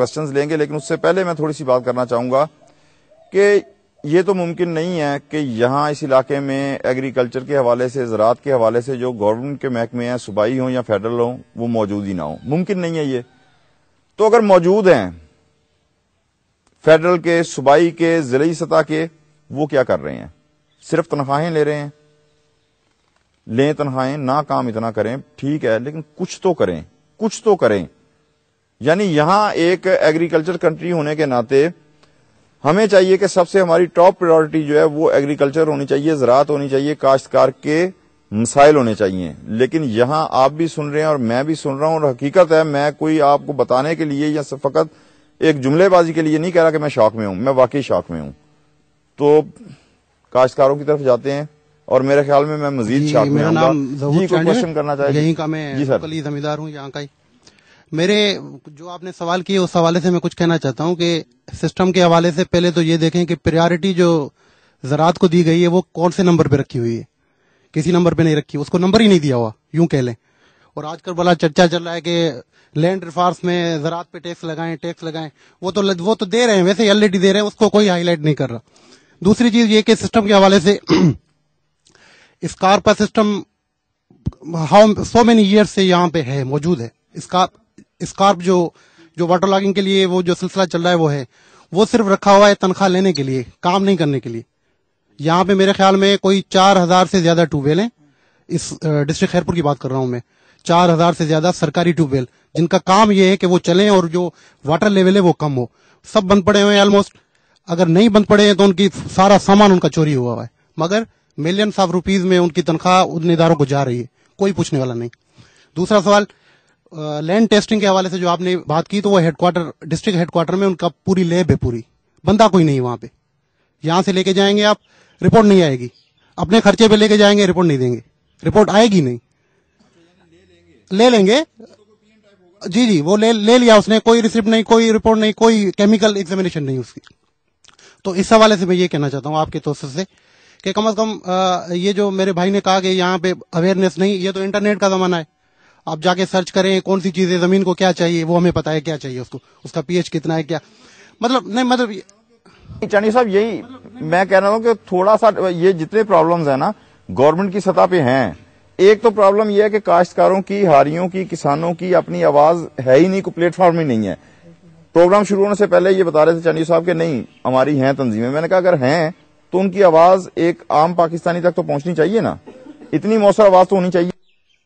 Questions لیں گے، لیکن اس سے پہلے میں تھوڑی سی بات کرنا چاہوں گا کہ یہ تو ممکن نہیں ہے کہ یہاں اس علاقے میں ایگریکلچر کے حوالے سے، زراعت کے حوالے سے جو گورنمنٹ کے محکمے ہیں، صوبائی ہوں یا فیڈرل ہوں، وہ موجود ہی نہ ہوں. ممکن نہیں ہے یہ. تو اگر موجود ہیں فیڈرل کے، صوبائی کے، ضلعی سطح کے، وہ کیا کر رہے ہیں؟ صرف تنخواہیں لے رہے ہیں. لیں تنخواہیں، نہ کام اتنا کریں، ٹھیک ہے، لیکن کچھ تو کریں، کچھ تو کریں. یعنی یہاں ایک ایگریکلچر کنٹری ہونے کے ناطے ہمیں چاہیے کہ سب سے ہماری ٹاپ پریورٹی جو ہے وہ ایگریکلچر ہونی چاہیے، زراعت ہونی چاہیے، کاشتکار کے مسائل ہونے چاہیے. لیکن یہاں آپ بھی سن رہے ہیں اور میں بھی سن رہا ہوں، اور حقیقت ہے، میں کوئی آپ کو بتانے کے لیے یا فقط ایک جملے بازی کے لیے نہیں کہہ رہا کہ میں شوق میں ہوں، میں واقعی شوق میں ہوں. تو کاشتکاروں کی طرف جاتے ہیں اور میرے خیال میں مزید شوق میں ہوں گا. جی کوئی کوشچن کرنا چاہے؟ یہیں کا میں لوکلی زمیندار ہوں یہاں کا ہی. میرے جو آپ نے سوال کیے اس حوالے سے میں کچھ کہنا چاہتا ہوں کہ سسٹم کے حوالے سے پہلے تو یہ دیکھیں کہ پریارٹی جو زراعت کو دی گئی ہے وہ کون سے نمبر پہ رکھی ہوئی ہے. کسی نمبر پہ نہیں رکھی، اس کو نمبر ہی نہیں دیا ہوا، یوں کہہ لیں. اور آج کل بڑا چرچا چل رہا ہے کہ لینڈ ریفارمس میں زراعت پہ ٹیکس لگائیں. وہ تو دے رہے ہیں، ویسے آلریڈی دے رہے ہیں، اس کو کوئی ہائی لائٹ نہیں کر رہا. دوسری چیز یہ کہ سسٹم کے حوالے سے اسکارپا سسٹم سو مینی ایئر سے یہاں پہ ہے، موجود ہے. اسکارپ جو واٹر لاگنگ کے لیے وہ جو سلسلہ چل رہا ہے وہ ہے، وہ صرف رکھا ہوا ہے تنخواہ لینے کے لیے، کام نہیں کرنے کے لیے. یہاں پہ میرے خیال میں کوئی 4000 سے زیادہ ٹیوب ویل ہیں. اس ڈسٹرکٹ خیرپور کی بات کر رہا ہوں میں. 4000 سے زیادہ سرکاری ٹیوب ویل جن کا کام یہ ہے کہ وہ چلیں اور جو واٹر لیول ہے وہ کم ہو. سب بند پڑے ہوئے ہیں آلموسٹ. اگر نہیں بند پڑے ہیں تو ان کی سارا سامان ان کا چوری ہوا ہے، مگر ملینس آف روپیز میں ان کی تنخواہ ان اداروں کو جا رہی ہے، کوئی پوچھنے والا نہیں. دوسرا سوال لینڈ ٹیسٹنگ کے حوالے سے جو آپ نے بات کی، تو وہ ڈسٹرکٹ ہیڈ کوارٹر میں ان کا پوری لیب ہے، پوری بندہ کوئی نہیں وہاں پہ. یہاں سے لے کے جائیں گے آپ، رپورٹ نہیں آئے گی. اپنے خرچے پہ لے کے جائیں گے، رپورٹ نہیں دیں گے، رپورٹ آئے گی نہیں. لے لیں گے، جی وہ لے لیا اس نے، کوئی ریسیپٹ نہیں، کوئی رپورٹ نہیں، کوئی کیمیکل ایگزامینیشن نہیں اس کی. تو اس حوالے سے میں یہ کہنا چاہتا ہوں آپ کے توسط سے کہ کم از کم یہ جو میرے بھائی نے کہا کہ یہاں پہ اویئرنیس نہیں، یہ تو انٹرنیٹ کا زمانہ ہے. آپ جا کے سرچ کریں کون سی چیزیں زمین کو کیا چاہیے، وہ ہمیں پتا ہے کیا چاہیے اس کو، اس کا پی ایچ کتنا ہے، کیا مطلب چانی صاحب یہی میں کہہ رہا ہوں کہ تھوڑا سا یہ جتنے پرابلمز ہیں نا گورنمنٹ کی سطح پہ ہیں. ایک تو پرابلم یہ ہے کہ کاشتکاروں کی، ہاریوں کی، کسانوں کی اپنی آواز ہے ہی نہیں، کوئی پلیٹ فارم ہی نہیں ہے. پروگرام شروع ہونے سے پہلے یہ بتا رہے تھے چانی صاحب کہ نہیں ہماری ہیں تنظیمیں. میں نے کہا اگر ہیں تو ان کی آواز ایک عام پاکستانی تک تو پہنچنی چاہیے نا، اتنی مؤثر آواز تو ہونی چاہیے.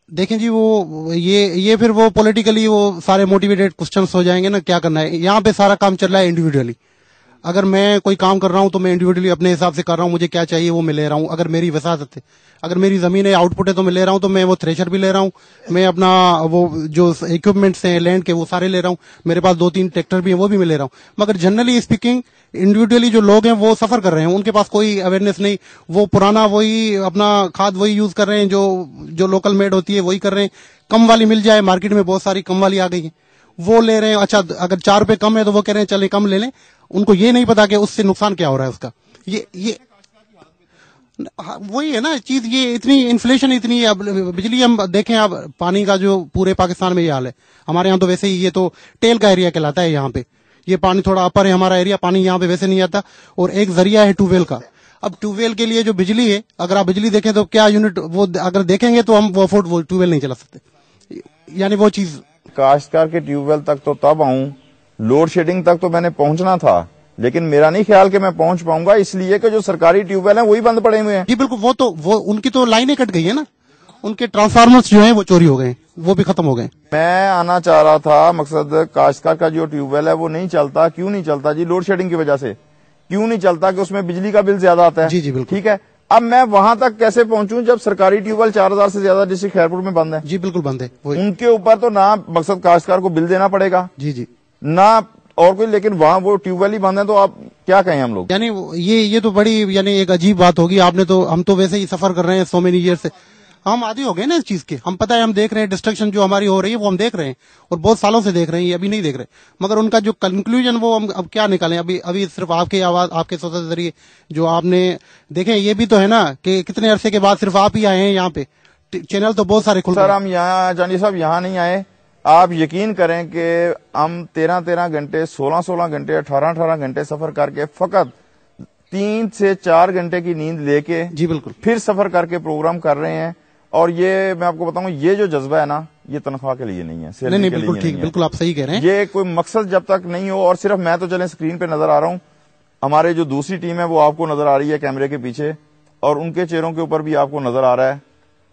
دیکھیں جی وہ یہ پھر وہ پولیٹیکلی وہ سارے موٹیویٹڈ کوسچنس ہو جائیں گے نا. کیا کرنا ہے، یہاں پہ سارا کام چل رہا ہے انڈیویجولی. اگر میں کوئی کام کر رہا ہوں تو میں انڈیویجولی اپنے حساب سے کر رہا ہوں، مجھے کیا چاہیے وہ میں لے رہا ہوں. اگر میری وساطت ہے، اگر میری زمین ہے، آؤٹ پٹ ہے تو میں لے رہا ہوں، تو میں وہ تھریشر بھی لے رہا ہوں، میں اپنا وہ جو اکوپمنٹس ہیں لینڈ کے وہ سارے لے رہا ہوں، میرے پاس 2-3 ٹریکٹر بھی ہیں وہ بھی میں لے رہا ہوں. مگر جنرلی اسپیکنگ انڈیویجولی جو لوگ ہیں وہ سفر کر رہے ہیں، ان کے پاس کوئی اویئرنیس نہیں. وہ پرانا وہی اپنا کھاد وہی یوز کر رہے ہیں، جو لوکل میڈ ہوتی ہے وہی کر رہے ہیں. کم والی مل جائے، مارکیٹ میں بہت ساری کم والی آ گئی ہیں، وہ لے رہے ہیں. اچھا اگر 4 روپے کم ہے تو وہ کہہ رہے ہیں چلیں کم لے لیں. ان کو یہ نہیں پتا کہ اس سے نقصان کیا ہو رہا ہے اس کا. یہ وہی ہے نا چیز. یہ اتنی انفلیشن اتنی ہے. اب بجلی ہم دیکھیں، اب پانی کا جو پورے پاکستان میں یہ حال ہے. ہمارے یہاں تو ویسے ہی یہ تو ٹیل کا ایریا کہلاتا ہے یہاں پہ. یہ پانی تھوڑا اپر ہے ہمارا ایریا، پانی یہاں پہ ویسے نہیں آتا. اور ایک ذریعہ ہے ٹیوب ویل کا. اب ٹیوب ویل کے لیے جو بجلی ہے، اگر آپ بجلی دیکھیں تو کیا یونٹ وہ اگر دیکھیں گے تو ہم وہ افورڈ وہ ٹیوب ویل نہیں چلا سکتے. یعنی وہ چیز کاشتکار کے ٹیوب ویل تک تو تب آؤں، لوڈ شیڈنگ تک تو میں نے پہنچنا تھا، لیکن میرا نہیں خیال کہ میں پہنچ پاؤں گا، اس لیے کہ جو سرکاری ٹیوب ویل ہیں وہی بند پڑے ہوئے ہیں. جی بالکل. وہ ان کی تو لائنیں کٹ گئی ہیں نا، ان کے ٹرانسفارمرز جو ہیں وہ چوری ہو گئے، وہ بھی ختم ہو گئے. میں آنا چاہ رہا تھا، مقصد کاشتکار کا جو ٹیوب ویل ہے وہ نہیں چلتا. کیوں نہیں چلتا جی؟ لوڈ شیڈنگ کی وجہ سے. کیوں نہیں چلتا؟ کہ اس میں بجلی کا بل زیادہ آتا ہے. جی بالکل. ٹھیک ہے، اب میں وہاں تک کیسے پہنچوں جب سرکاری ٹیوب ویل 4000 سے زیادہ ڈسٹرکٹ خیرپور میں بند ہے؟ جی بالکل بند ہے. ان کے اوپر تو نہ مقصد کاشتکار کو بل دینا پڑے گا، جی نہ اور کوئی، لیکن وہاں وہ ٹیوب ویل ہی بند ہے. تو آپ کیا کہیں ہم لوگ؟ یعنی یہ تو بڑی یعنی ایک عجیب بات ہوگی. ہم تو ویسے ہی سفر کر رہے ہیں سو مینی ایئر سے، ہم عادی ہو گئے نا اس چیز کے. ہم پتہ ہے، ہم دیکھ رہے ہیں ڈسٹرکشن جو ہماری ہو رہی ہے وہ ہم دیکھ رہے ہیں، اور بہت سالوں سے دیکھ رہے ہیں، یہ ابھی نہیں دیکھ رہے. مگر ان کا جو کنکلوژن وہ ہم اب کیا نکالیں؟ ابھی صرف آپ کی آواز، آپ کے صوت کے ذریعے جو آپ نے دیکھیں، یہ بھی تو ہے نا کہ کتنے عرصے کے بعد صرف آپ ہی آئے ہیں یہاں پہ. چینل تو بہت سارے کھل سر ہم یہاں جانی صاحب یہاں نہیں آئے، آپ یقین کریں کہ ہم 13 گھنٹے 16 گھنٹے 18 گھنٹے سفر کر کے فقط 3 سے 4 گھنٹے کی نیند لے کے جی بالکل پھر سفر کر کے پروگرام کر رہے ہیں. اور یہ میں آپ کو بتاؤں یہ جو جذبہ ہے نا یہ تنخواہ کے لیے نہیں ہے, نہیں بالکل ٹھیک, بالکل آپ صحیح کہہ رہے ہیں. یہ کوئی مقصد جب تک نہیں ہو, اور صرف میں تو چلیں اسکرین پہ نظر آ رہا ہوں, ہمارے جو دوسری ٹیم ہے وہ آپ کو نظر آ رہی ہے کیمرے کے پیچھے, اور ان کے چہروں کے اوپر بھی آپ کو نظر آ رہا ہے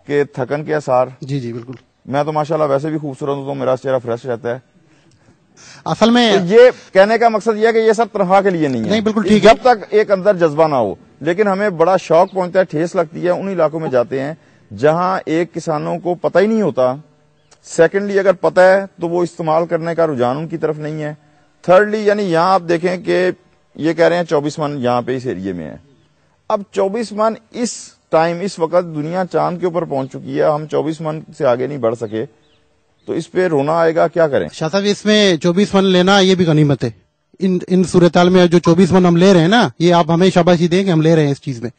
کہ تھکن کے آثار. جی جی بالکل. میں تو ماشاءاللہ ویسے بھی خوبصورت ہوں تو میرا چہرہ فریش رہتا ہے. اصل میں یہ کہنے کا مقصد یہ ہے کہ یہ سب تنخواہ کے لیے نہیں ہے. نہیں بالکل ٹھیک ہے. جب تک ایک اندر جذبہ نہ ہو. لیکن ہمیں بڑا شوق پہنچتا ہے, ٹھیس لگتی ہے ان علاقوں میں جاتے ہیں جہاں ایک کسانوں کو پتہ ہی نہیں ہوتا. سیکنڈلی اگر پتہ ہے تو وہ استعمال کرنے کا رجحان ان کی طرف نہیں ہے. تھرڈلی یعنی یہاں آپ دیکھیں کہ یہ کہہ رہے ہیں 24 من یہاں پہ اس ایریے میں ہے. اب 24 من اس ٹائم اس وقت دنیا چاند کے اوپر پہنچ چکی ہے, ہم 24 من سے آگے نہیں بڑھ سکے, تو اس پہ رونا آئے گا. کیا کریں شاہ صاحب, اس میں 24 من لینا یہ بھی غنیمت ہے. ان صورتحال میں جو 24 من ہم لے رہے ہیں نا, یہ آپ ہمیں شاباشی دیں کہ ہم لے رہے ہیں اس چیز میں.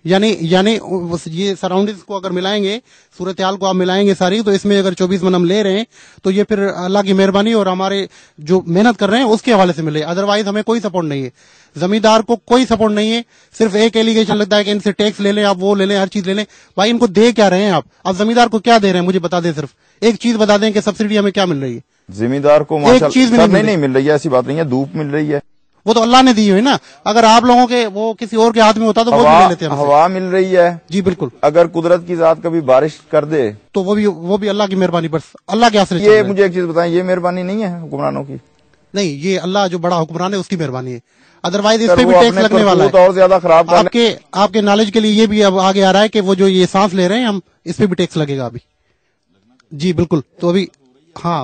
یعنی یہ سراؤنڈنگز کو اگر ملائیں گے, صورتحال کو آپ ملائیں گے ساری, تو اس میں اگر 24 من ہم لے رہے ہیں تو یہ پھر اللہ کی مہربانی اور ہمارے جو محنت کر رہے ہیں اس کے حوالے سے ملے. ادروائز ہمیں کوئی سپورٹ نہیں ہے, زمیندار کو کوئی سپورٹ نہیں ہے. صرف ایک ایلیگیشن لگتا ہے کہ ان سے ٹیکس لے لیں, آپ وہ لے لیں, ہر چیز لے لیں. بھائی ان کو دے کیا رہے ہیں آپ زمیندار کو کیا دے رہے ہیں مجھے بتا دیں. صرف ایک چیز بتا دیں کہ سبسڈی ہمیں کیا مل رہی ہے. زمیندار کو نہیں مل رہی ہے, ایسی بات نہیں ہے, دھوپ مل رہی ہے. وہ تو اللہ نے دی ہوئی نا. اگر آپ لوگوں کے وہ کسی اور کے ہاتھ میں ہوتا تو وہ بھی لے لیتے ہیں. ہوا مل رہی ہے. جی بالکل. اگر قدرت کی ذات کبھی بارش کر دے تو وہ بھی اللہ کی مہربانی, بس اللہ کے آسرے. یہ مجھے ایک چیز بتائیں, یہ مہربانی نہیں ہے حکمرانوں کی؟ نہیں, یہ اللہ جو بڑا حکمران ہے اس کی مہربانی ہے. ادروائز اس پہ بھی ٹیکس لگنے والا ہے. اور زیادہ خراب آپ کے نالج کے لیے یہ بھی اب آگے آ رہا ہے کہ وہ جو یہ سانس لے رہے ہیں ہم, اس پہ بھی ٹیکس لگے گا ابھی. جی بالکل. تو ابھی ہاں